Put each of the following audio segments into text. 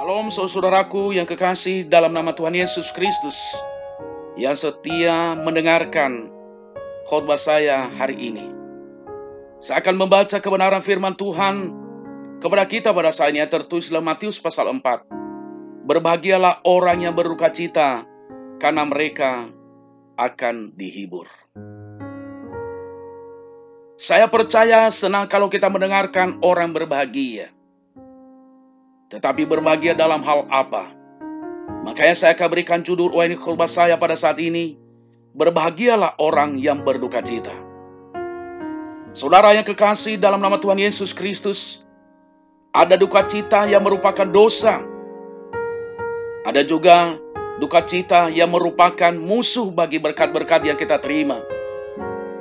Shalom saudaraku yang kekasih dalam nama Tuhan Yesus Kristus, yang setia mendengarkan khotbah saya hari ini. Saya akan membaca kebenaran firman Tuhan kepada kita pada saat ini yang tertulis dalam Matius pasal 4. Berbahagialah orang yang berduka cita, karena mereka akan dihibur. Saya percaya senang kalau kita mendengarkan orang berbahagia. Tetapi berbahagia dalam hal apa? Makanya saya akan berikan judul khotbah saya pada saat ini, berbahagialah orang yang berduka cita. Saudara yang kekasih dalam nama Tuhan Yesus Kristus, ada duka cita yang merupakan dosa. Ada juga duka cita yang merupakan musuh bagi berkat-berkat yang kita terima.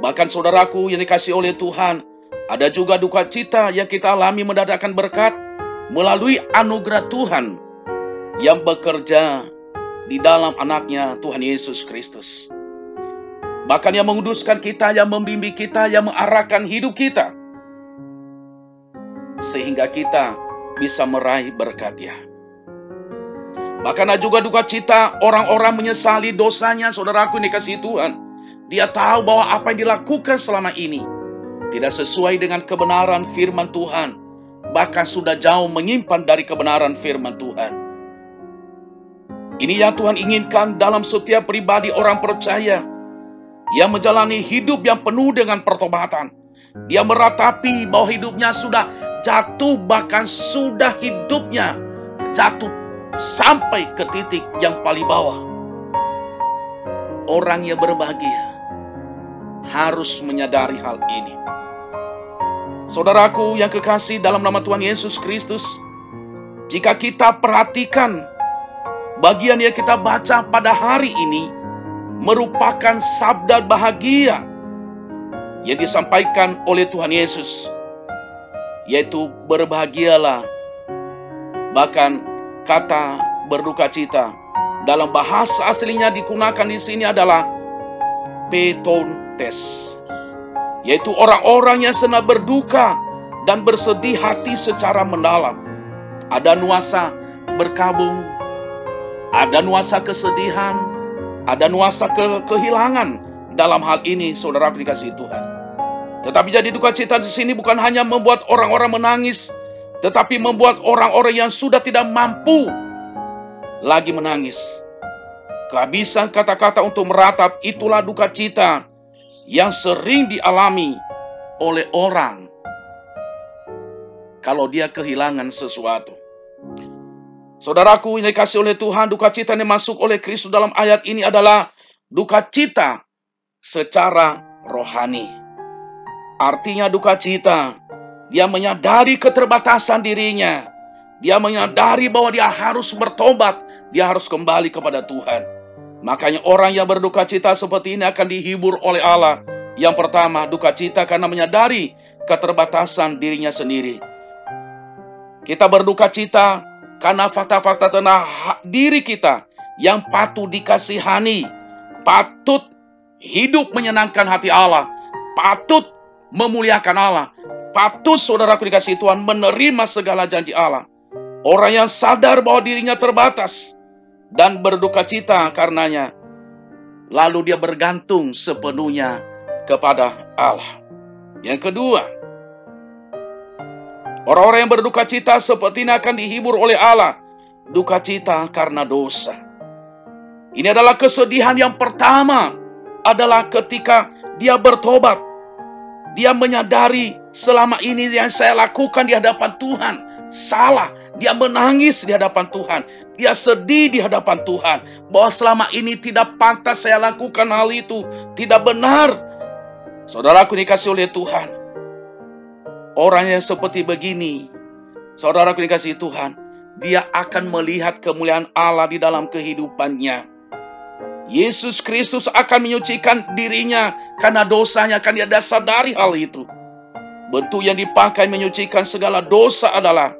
Bahkan saudaraku yang dikasihi oleh Tuhan, ada juga duka cita yang kita alami mendatangkan berkat melalui anugerah Tuhan yang bekerja di dalam anaknya Tuhan Yesus Kristus. Bahkan yang menguduskan kita, yang membimbing kita, yang mengarahkan hidup kita, sehingga kita bisa meraih berkat-Nya. Bahkan ada juga duka cita orang-orang menyesali dosanya, saudaraku yang dikasihi Tuhan. Dia tahu bahwa apa yang dilakukan selama ini tidak sesuai dengan kebenaran firman Tuhan. Bahkan sudah jauh menyimpan dari kebenaran firman Tuhan. Ini yang Tuhan inginkan dalam setiap pribadi orang percaya yang menjalani hidup yang penuh dengan pertobatan. Dia meratapi bahwa hidupnya sudah jatuh, bahkan sudah hidupnya jatuh sampai ke titik yang paling bawah. Orang yang berbahagia harus menyadari hal ini. Saudaraku yang kekasih dalam nama Tuhan Yesus Kristus, jika kita perhatikan bagian yang kita baca pada hari ini merupakan sabda bahagia yang disampaikan oleh Tuhan Yesus, yaitu berbahagialah. Bahkan kata berduka cita dalam bahasa aslinya digunakan di sini adalah petontes, yaitu orang-orang yang senang berduka dan bersedih hati secara mendalam. Ada nuansa berkabung, ada nuansa kesedihan, ada nuansa kehilangan dalam hal ini, saudara dikasihi Tuhan. Tetapi jadi duka cita di sini bukan hanya membuat orang-orang menangis, tetapi membuat orang-orang yang sudah tidak mampu lagi menangis. Kehabisan kata-kata untuk meratap, itulah duka cita yang sering dialami oleh orang kalau dia kehilangan sesuatu. Saudaraku yang dikasihi oleh Tuhan, duka cita yang masuk oleh Kristus dalam ayat ini adalah duka cita secara rohani. Artinya duka cita, dia menyadari keterbatasan dirinya. Dia menyadari bahwa dia harus bertobat, dia harus kembali kepada Tuhan. Makanya orang yang berduka cita seperti ini akan dihibur oleh Allah. Yang pertama, duka cita karena menyadari keterbatasan dirinya sendiri. Kita berduka cita karena fakta-fakta tentang diri kita yang patut dikasihani, patut hidup menyenangkan hati Allah, patut memuliakan Allah, patut saudaraku dikasihi Tuhan menerima segala janji Allah. Orang yang sadar bahwa dirinya terbatas dan berduka cita karenanya, lalu dia bergantung sepenuhnya kepada Allah. Yang kedua, orang-orang yang berduka cita seperti ini akan dihibur oleh Allah. Duka cita karena dosa. Ini adalah kesedihan yang pertama, adalah ketika dia bertobat. Dia menyadari selama ini yang saya lakukan di hadapan Tuhan salah. Dia menangis di hadapan Tuhan. Dia sedih di hadapan Tuhan. Bahwa selama ini tidak pantas saya lakukan hal itu. Tidak benar. Saudaraku dikasihi oleh Tuhan. Orang yang seperti begini, saudaraku dikasihi Tuhan, dia akan melihat kemuliaan Allah di dalam kehidupannya. Yesus Kristus akan menyucikan dirinya karena dosanya. Kan dia sadari hal itu. Bentuk yang dipakai menyucikan segala dosa adalah,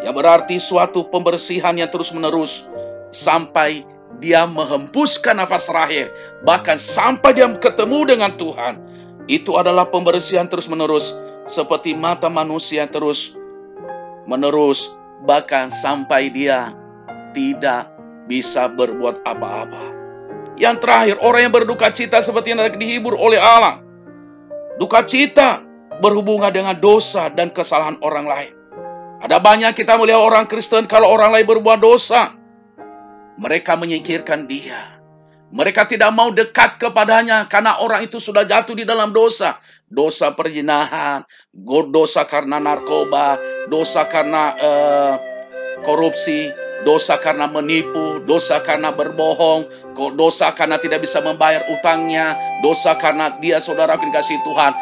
yang berarti suatu pembersihan yang terus-menerus sampai dia menghembuskan nafas terakhir, bahkan sampai dia ketemu dengan Tuhan. Itu adalah pembersihan terus-menerus, seperti mata manusia terus-menerus bahkan sampai dia tidak bisa berbuat apa-apa. Yang terakhir, orang yang berduka cita seperti yang dihibur oleh Allah. Duka cita berhubungan dengan dosa dan kesalahan orang lain. Ada banyak kita melihat orang Kristen kalau orang lain berbuat dosa, mereka menyingkirkan dia. Mereka tidak mau dekat kepadanya karena orang itu sudah jatuh di dalam dosa. Dosa perzinahan, dosa karena narkoba, dosa karena korupsi, dosa karena menipu, dosa karena berbohong, dosa karena tidak bisa membayar utangnya, dosa karena dia, saudaraku dikasih Tuhan,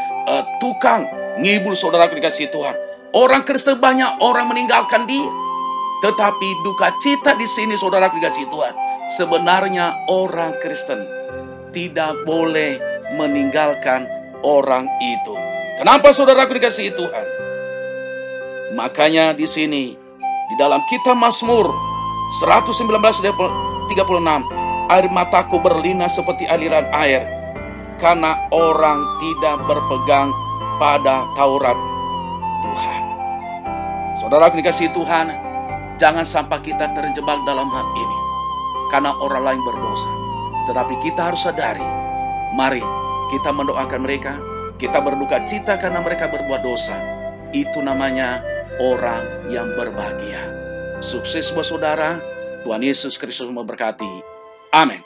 tukang ngibul, saudaraku dikasih Tuhan. Orang Kristen banyak orang meninggalkan dia. Tetapi duka cita di sini, saudaraku dikasih Tuhan, sebenarnya orang Kristen tidak boleh meninggalkan orang itu. Kenapa, saudaraku dikasih Tuhan? Makanya di sini, di dalam kitab Mazmur 119:36, air mataku berlinang seperti aliran air, karena orang tidak berpegang pada Taurat Tuhan. Saudaraku dikasih Tuhan, jangan sampai kita terjebak dalam hal ini karena orang lain berdosa. Tetapi kita harus sadari, mari kita mendoakan mereka, kita berduka cita karena mereka berbuat dosa. Itu namanya orang yang berbahagia. Sukses buat saudara. Tuhan Yesus Kristus memberkati. Amin.